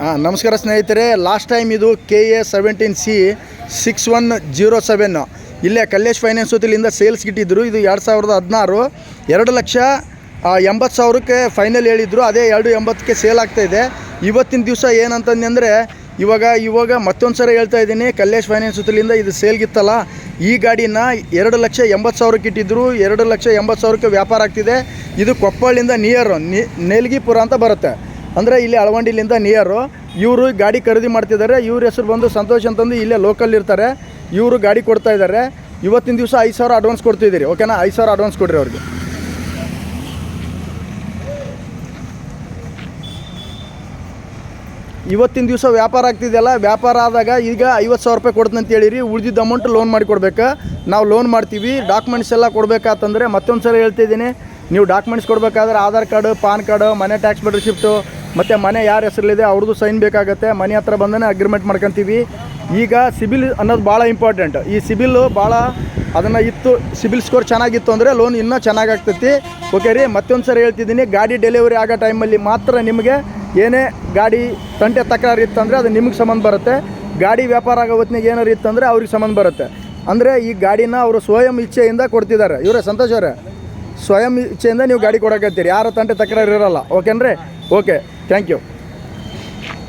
ನಮಸ್ಕಾರ ಸ್ನೇಹಿತರೆ. Last time ಇದು KA17C 6107 ಇಲ್ಲೇ ಕಲ್ಲೇಶ್ ಫೈನಾನ್ಸ್ ಜೊತೆಲಿಂದ ಸೇಲ್ಸ್ ಇಟ್ಟಿದ್ದರು. ಇದು 2016 2,80,000ಕ್ಕೆ ಫೈನಲ್ ಹೇಳಿದರು. ಅದೇ 2,80ಕ್ಕೆ ಸೇಲ್ ಆಗ್ತಾಯಿದೆ. ಇವತ್ತಿನ ದಿವಸ ಏನಂತಂದರೆ ಇವಾಗ ಮತ್ತೊಂದು ಸರಿ ಹೇಳ್ತಾ ಇದ್ದೀನಿ, ಕಲ್ಲೇಶ್ ಫೈನಾನ್ಸ್ ಜೊತೆಲಿಂದ ಇದು ಸೇಲ್ಗಿತ್ತಲ್ಲ, ಈ ಗಾಡಿನ 2,80,000ಕ್ಕೆ ಇಟ್ಟಿದ್ದರು. 2,80,000ಕ್ಕೆ ವ್ಯಾಪಾರ ಆಗ್ತಿದೆ. ಇದು ಕೊಪ್ಪಳಿಂದ ನಿಯರು ನೇಲ್ಗಿಪುರ ಅಂತ ಬರುತ್ತೆ, ಅಂದರೆ ಇಲ್ಲಿ ಅಳವಂಡಿಲಿಂದ ನಿಯರು. ಇವರು ಗಾಡಿ ಖರೀದಿ ಮಾಡ್ತಿದ್ದಾರೆ. ಇವ್ರ ಹೆಸರು ಬಂದು ಸಂತೋಷ್ ಅಂತಂದು ಇಲ್ಲೇ ಲೋಕಲ್ ಇರ್ತಾರೆ. ಇವರು ಗಾಡಿ ಕೊಡ್ತಾ ಇದ್ದಾರೆ. ಇವತ್ತಿನ ದಿವಸ 5,000 ಅಡ್ವಾನ್ಸ್ ಕೊಡ್ತಿದ್ದೀರಿ, ಓಕೆನಾ? 5,000 ಅಡ್ವಾನ್ಸ್ ಕೊಡ್ರಿ ಅವ್ರಿಗೆ. ಇವತ್ತಿನ ದಿವಸ ವ್ಯಾಪಾರ ಆಗ್ತಿದೆಯಲ್ಲ, ವ್ಯಾಪಾರ ಆದಾಗ ಈಗ 50,000 ರೂಪಾಯಿ ಕೊಡ್ತೀನಿ ಅಂತ ಹೇಳಿರಿ. ಉಳಿದಿದ್ದ ಅಮೌಂಟ್ ಲೋನ್ ಮಾಡಿ ಕೊಡ್ಬೇಕು. ನಾವು ಲೋನ್ ಮಾಡ್ತೀವಿ. ಡಾಕ್ಯುಮೆಂಟ್ಸ್ ಎಲ್ಲ ಕೊಡಬೇಕಾತಂದರೆ ಮತ್ತೊಂದು ಸರಿ ಹೇಳ್ತಿದ್ದೀನಿ, ನೀವು ಡಾಕ್ಯುಮೆಂಟ್ಸ್ ಕೊಡಬೇಕಾದ್ರೆ ಆಧಾರ್ ಕಾರ್ಡು, ಪಾನ್ ಕಾರ್ಡು, ಮನೆ ಟ್ಯಾಕ್ಸ್ ಬಿಲ್ ರಿಸಿಪ್ಟು, ಮತ್ತು ಮನೆ ಯಾರ ಹೆಸರಲ್ಲಿದೆ ಅವ್ರದ್ದು ಸೈನ್ ಬೇಕಾಗುತ್ತೆ. ಮನೆ ಹತ್ರ ಬಂದೇ ಅಗ್ರಿಮೆಂಟ್ ಮಾಡ್ಕೊತೀವಿ. ಈಗ ಸಿಬಿಲ್ ಅನ್ನೋದು ಭಾಳ ಇಂಪಾರ್ಟೆಂಟ್. ಈ ಸಿಬಿಲ್ಲು ಭಾಳ ಅದನ್ನು ಸಿಬಿಲ್ ಸ್ಕೋರ್ ಚೆನ್ನಾಗಿತ್ತು ಅಂದರೆ ಲೋನ್ ಇನ್ನೂ ಚೆನ್ನಾಗಾಗ್ತೈತಿ. ಓಕೆ ರೀ. ಮತ್ತೊಂದು ಸರಿ ಹೇಳ್ತಿದ್ದೀನಿ, ಗಾಡಿ ಡೆಲಿವರಿ ಆಗೋ ಟೈಮಲ್ಲಿ ಮಾತ್ರ ನಿಮಗೆ ಏನೇ ಗಾಡಿ ತಂಟೆ ತಕರಾರು ಇತ್ತಂದರೆ ಅದು ನಿಮಗೆ ಸಂಬಂಧ ಬರುತ್ತೆ. ಗಾಡಿ ವ್ಯಾಪಾರ ಆಗೋ ಹೊತ್ತಿನಾಗ ಏನಾರು ಇತ್ತಂದರೆ ಅವ್ರಿಗೆ ಸಂಬಂಧ ಬರುತ್ತೆ. ಅಂದರೆ ಈ ಗಾಡಿನ ಅವರು ಸ್ವಯಂ ಇಚ್ಛೆಯಿಂದ ಕೊಡ್ತಿದ್ದಾರೆ. ಇವರೇ ಸಂತೋಷ್ ಅವರೇ, ಸ್ವಯಂ ಇಚ್ಛೆಯಿಂದ ನೀವು ಗಾಡಿ ಕೊಡೋಕತ್ತೀರಿ. ಯಾರ ತಂಟೆ ತಕರಾರು ಇರೋಲ್ಲ. ಓಕೆನ್ರಿ? Okay, thank you.